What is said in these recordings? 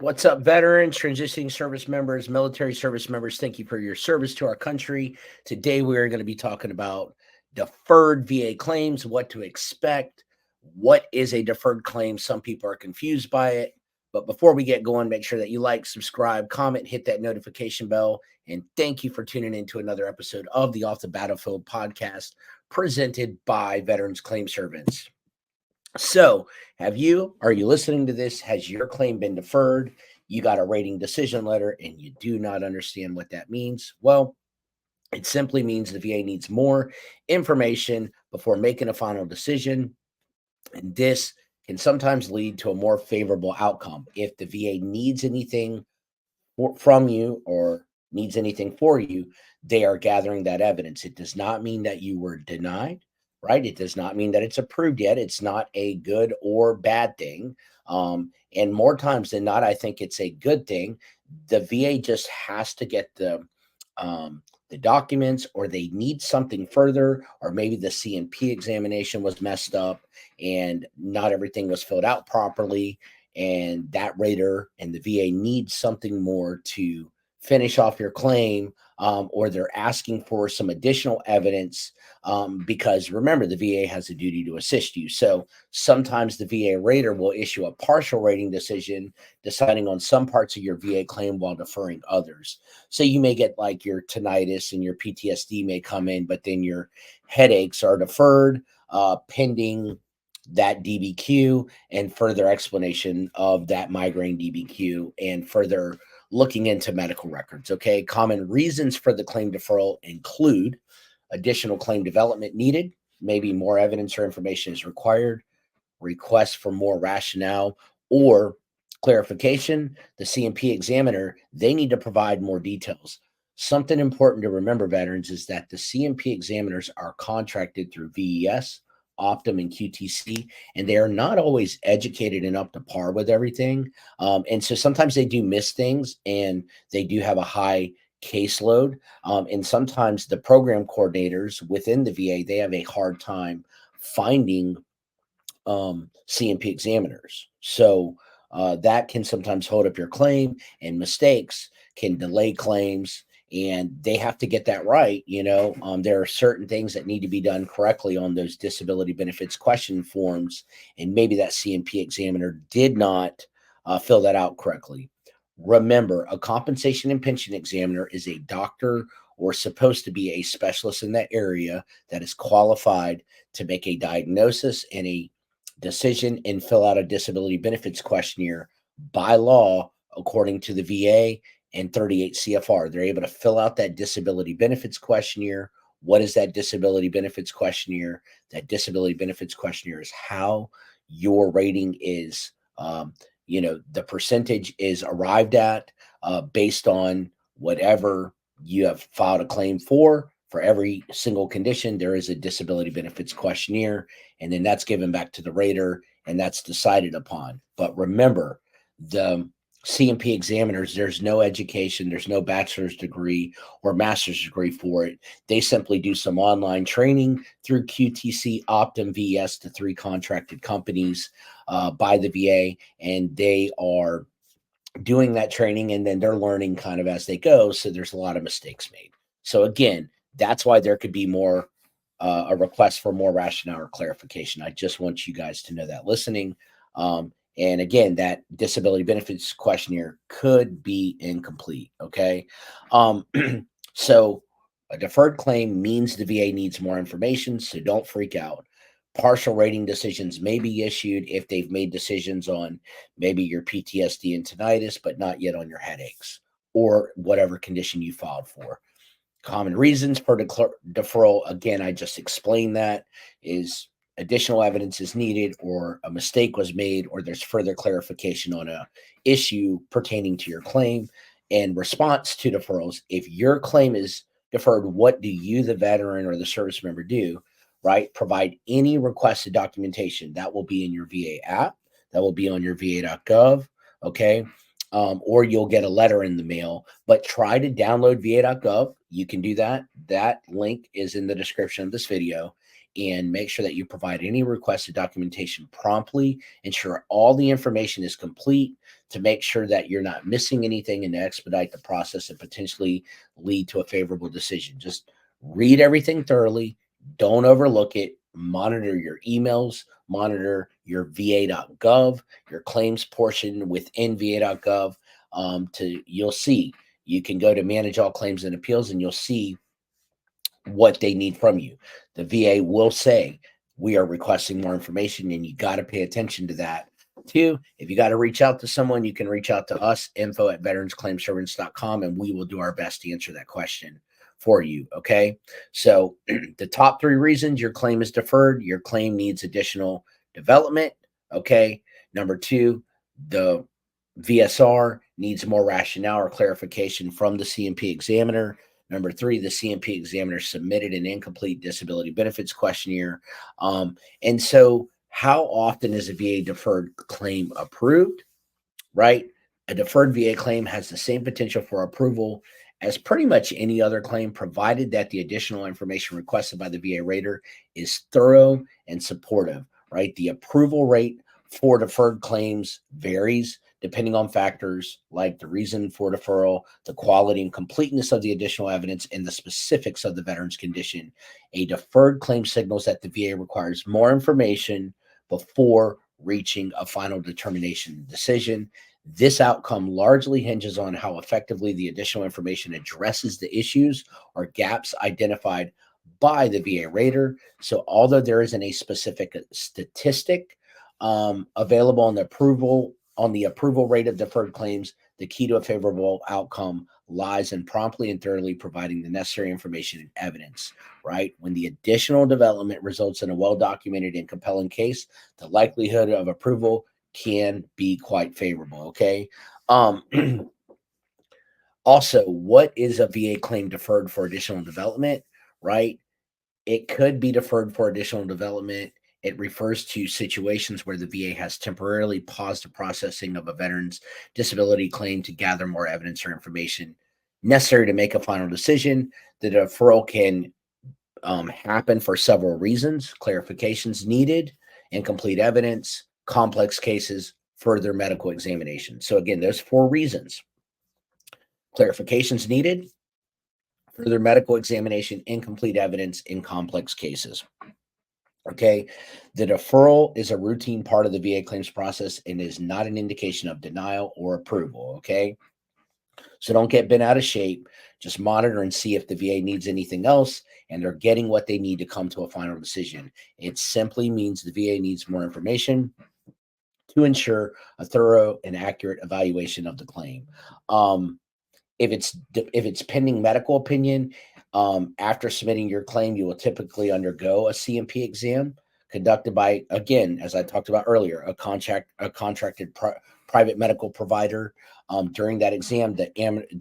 What's up, veterans, transitioning service members, military service members? Thank you for your service to our country. Today, we are going to be talking about deferred VA claims, what to expect, what is a deferred claim. Some people are confused by it. But before we get going, make sure that you like, subscribe, comment, hit that notification bell. And thank you for tuning in to another episode of the Off the Battlefield podcast presented by Veterans Claim Servants. So, are you listening to this? Has your claim been deferred? You got a rating decision letter and you do not understand what that means? Well, it simply means the VA needs more information before making a final decision. And this can sometimes lead to a more favorable outcome. If the VA needs anything from you or needs anything for you, they are gathering that evidence. It does not mean that you were denied, right? It does not mean that it's approved yet. It's not a good or bad thing. And more times than not, I think it's a good thing. The VA just has to get the documents, or they need something further, or maybe the CNP examination was messed up and not everything was filled out properly, and that rater and the VA needs something more to finish off your claim, or they're asking for some additional evidence, because remember, the VA has a duty to assist you. So sometimes the VA rater will issue a partial rating decision, deciding on some parts of your VA claim while deferring others. So you may get like your tinnitus and your PTSD may come in, but then your headaches are deferred, pending that DBQ and further explanation of that migraine DBQ and further looking into medical records. Okay. Common reasons for the claim deferral include additional claim development needed, maybe more evidence or information is required, requests for more rationale or clarification. The CMP examiner, they need to provide more details. Something important to remember, veterans, is that the CMP examiners are contracted through VES, Optum, and QTC, and they are not always educated and up to par with everything. And so sometimes they do miss things, and they do have a high caseload. And sometimes the program coordinators within the VA, they have a hard time finding CMP examiners. So that can sometimes hold up your claim, and mistakes can delay claims, and they have to get that right. There are certain things that need to be done correctly on those disability benefits question forms, and maybe that CMP examiner did not fill that out correctly. Remember, a compensation and pension examiner is a doctor or supposed to be a specialist in that area that is qualified to make a diagnosis and a decision and fill out a disability benefits questionnaire by law, according to the VA and 38 CFR. They're able to fill out that disability benefits questionnaire. What is that disability benefits questionnaire? That disability benefits questionnaire is how your rating is, the percentage is arrived at based on whatever you have filed a claim for. For every single condition, there is a disability benefits questionnaire, and then that's given back to the rater, and that's decided upon. But remember, the CMP examiners, there's no education, there's no bachelor's degree or master's degree for it. They simply do some online training through QTC, Optum, VES, the three contracted companies by the VA, and they are doing that training, and then they're learning kind of as they go. So there's a lot of mistakes made. So again, that's why there could be more a request for more rationale or clarification. I just want you guys to know that listening. And again, that disability benefits questionnaire could be incomplete. Okay. So a deferred claim means the VA needs more information. So don't freak out. Partial rating decisions may be issued if they've made decisions on maybe your PTSD and tinnitus, but not yet on your headaches or whatever condition you filed for. Common reasons for deferral, again, I just explained that, is additional evidence is needed, or a mistake was made, or there's further clarification on a issue pertaining to your claim. And response to deferrals, if your claim is deferred, what do you, the veteran or the service member, do? Right? Provide any requested documentation. That will be in your VA app. That will be on your va.gov. Okay. Or you'll get a letter in the mail, but try to download va.gov. you can do that. That link is in the description of this video. And make sure that you provide any requested documentation promptly. Ensure all the information is complete to make sure that you're not missing anything and to expedite the process and potentially lead to a favorable decision. Just read everything thoroughly. Don't overlook it. Monitor your emails, monitor your va.gov, your claims portion within va.gov. You'll see, you can go to manage all claims and appeals and you'll see what they need from you. The VA will say, we are requesting more information, and you got to pay attention to that. Two, if you got to reach out to someone, you can reach out to us, info@veteransclaimservice.com, and we will do our best to answer that question for you. Okay. So the top 3 reasons your claim is deferred: your claim needs additional development. Okay. Number 2, the VSR needs more rationale or clarification from the CMP examiner. Number 3, the CMP examiner submitted an incomplete disability benefits questionnaire. And so, how often is a VA deferred claim approved? Right? A deferred VA claim has the same potential for approval as pretty much any other claim, provided that the additional information requested by the VA rater is thorough and supportive. Right? The approval rate for deferred claims varies depending on factors like the reason for deferral, the quality and completeness of the additional evidence, and the specifics of the veteran's condition. A deferred claim signals that the VA requires more information before reaching a final determination decision. This outcome largely hinges on how effectively the additional information addresses the issues or gaps identified by the VA rater. So, although there isn't a specific statistic available on the approval rate of deferred claims, the key to a favorable outcome lies in promptly and thoroughly providing the necessary information and evidence, right? When the additional development results in a well-documented and compelling case, the likelihood of approval can be quite favorable, okay? Um, Also, what is a VA claim deferred for additional development, right? It could be deferred for additional development. It refers to situations where the VA has temporarily paused the processing of a veteran's disability claim to gather more evidence or information necessary to make a final decision. The deferral can happen for several reasons: clarifications needed, incomplete evidence, complex cases, further medical examination. So, again, there's 4 reasons: clarifications needed, further medical examination, incomplete evidence in complex cases. Okay. The deferral is a routine part of the VA claims process and is not an indication of denial or approval. Okay. So don't get bent out of shape. Just monitor and see if the VA needs anything else and they're getting what they need to come to a final decision. It simply means the VA needs more information to ensure a thorough and accurate evaluation of the claim. Um, if it's pending medical opinion, after submitting your claim, you will typically undergo a CMP exam conducted by, again, as I talked about earlier, a contracted private medical provider. During that exam, the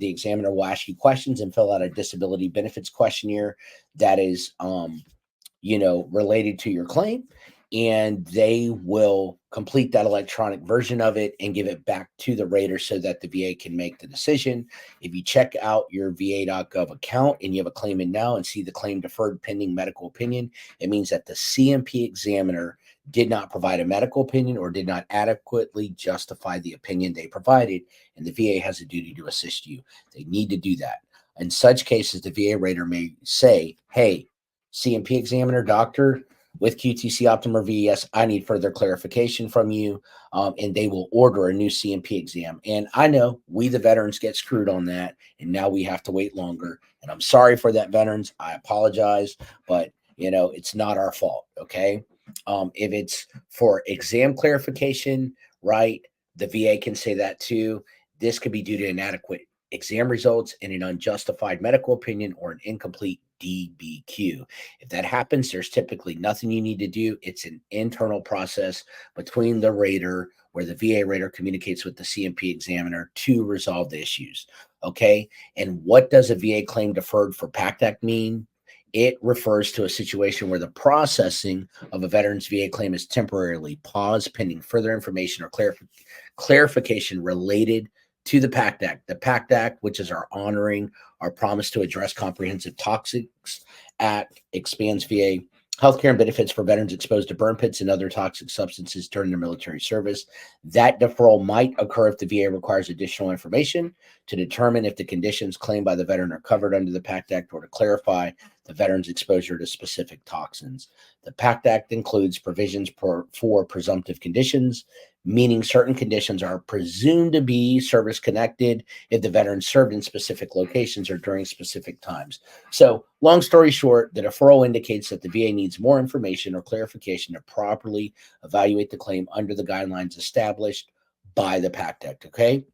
examiner will ask you questions and fill out a disability benefits questionnaire that is related to your claim, and they will complete that electronic version of it and give it back to the rater so that the VA can make the decision. If you check out your va.gov account and you have a claim in now and see the claim deferred pending medical opinion, it means that the CMP examiner did not provide a medical opinion or did not adequately justify the opinion they provided, and the VA has a duty to assist you. They need to do that. In such cases, the VA rater may say, hey, CMP examiner, doctor, with QTC Optum or VES, I need further clarification from you, and they will order a new CMP exam. And I know we, the veterans, get screwed on that, and now we have to wait longer. And I'm sorry for that, veterans. I apologize, but it's not our fault. Okay. If it's for exam clarification, right, the VA can say that too. This could be due to inadequate exam results and an unjustified medical opinion or an incomplete DBQ. If that happens, there's typically nothing you need to do. It's an internal process between the rater where the VA rater communicates with the CMP examiner to resolve the issues. Okay. And what does a VA claim deferred for PACT Act mean? It refers to a situation where the processing of a veteran's VA claim is temporarily paused pending further information or clarification related to the PACT Act. The PACT Act, which is our honoring our promise to address comprehensive toxics act, expands VA healthcare and benefits for veterans exposed to burn pits and other toxic substances during their military service. That deferral might occur if the VA requires additional information to determine if the conditions claimed by the veteran are covered under the PACT Act or to clarify the veteran's exposure to specific toxins. The PACT Act includes provisions for presumptive conditions, meaning certain conditions are presumed to be service connected if the veteran served in specific locations or during specific times. So, long story short, the deferral indicates that the VA needs more information or clarification to properly evaluate the claim under the guidelines established by the PACT Act. Okay.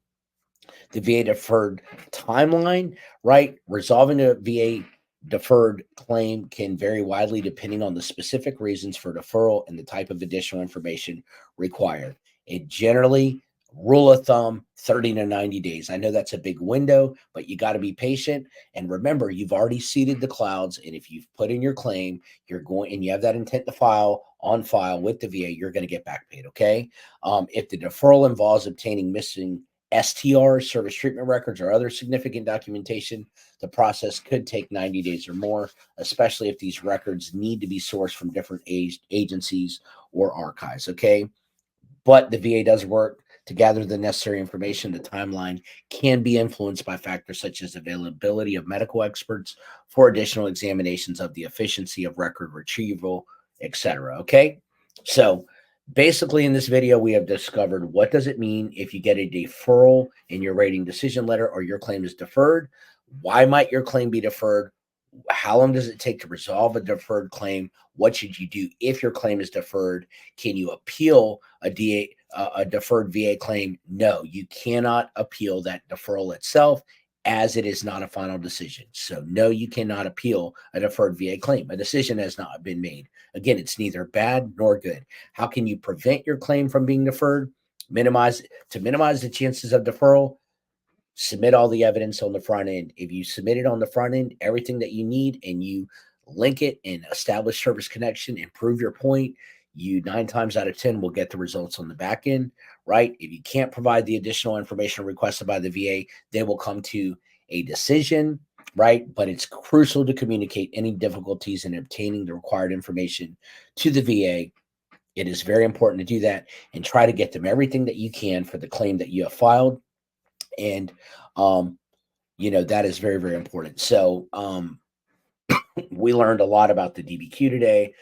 The VA deferred timeline, right? Resolving a VA deferred claim can vary widely depending on the specific reasons for deferral and the type of additional information required. It generally, rule of thumb, 30 to 90 days. I know that's a big window, but you got to be patient. And remember, you've already seeded the clouds. And if you've put in your claim, you're going and you have that intent to file on file with the VA, you're going to get back paid. Okay. If the deferral involves obtaining missing STRs, service treatment records, or other significant documentation, the process could take 90 days or more, especially if these records need to be sourced from different agencies or archives. Okay. But the VA does work to gather the necessary information. The timeline can be influenced by factors such as availability of medical experts for additional examinations of the efficiency of record retrieval, etc. Okay. So basically in this video, we have discovered what does it mean if you get a deferral in your rating decision letter or your claim is deferred? Why might your claim be deferred? How long does it take to resolve a deferred claim? What should you do if your claim is deferred? Can you appeal a deferred VA claim? No, you cannot appeal that deferral itself, as it is not a final decision. So no, you cannot appeal a deferred VA claim. A decision has not been made. Again, it's neither bad nor good. How can you prevent your claim from being deferred? Minimize the chances of deferral. Submit all the evidence on the front end. If you submit it on the front end, everything that you need, and you link it and establish service connection and prove your point, you 9 times out of 10 will get the results on the back end, right? If you can't provide the additional information requested by the VA, they will come to a decision, right? But it's crucial to communicate any difficulties in obtaining the required information to the VA. It is very important to do that and try to get them everything that you can for the claim that you have filed. And that is very, very important. So we learned a lot about the DBQ today,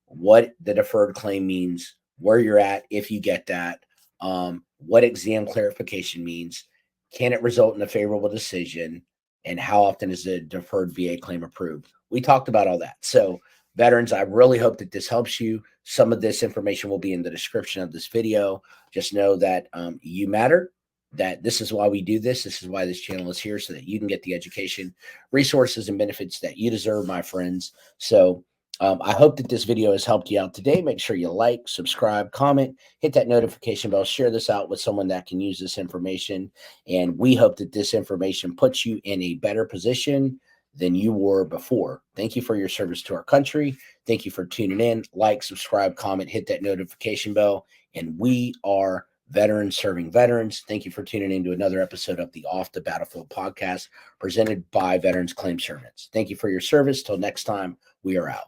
what the deferred claim means, where you're at if you get that, what exam clarification means, can it result in a favorable decision, and how often is a deferred VA claim approved. We talked about all that. So veterans, I really hope that this helps you. Some of this information will be in the description of this video. Just know that you matter, that this is why we do this. This is why this channel is here, so that you can get the education, resources, and benefits that you deserve, my friends. So I hope that this video has helped you out today. Make sure you like, subscribe, comment, hit that notification bell, share this out with someone that can use this information. And we hope that this information puts you in a better position than you were before. Thank you for your service to our country. Thank you for tuning in. Like, subscribe, comment, hit that notification bell. And we are veterans serving veterans. Thank you for tuning in to another episode of the Off the Battlefield podcast presented by Veterans Claim Servants. Thank you for your service. Till next time, we are out.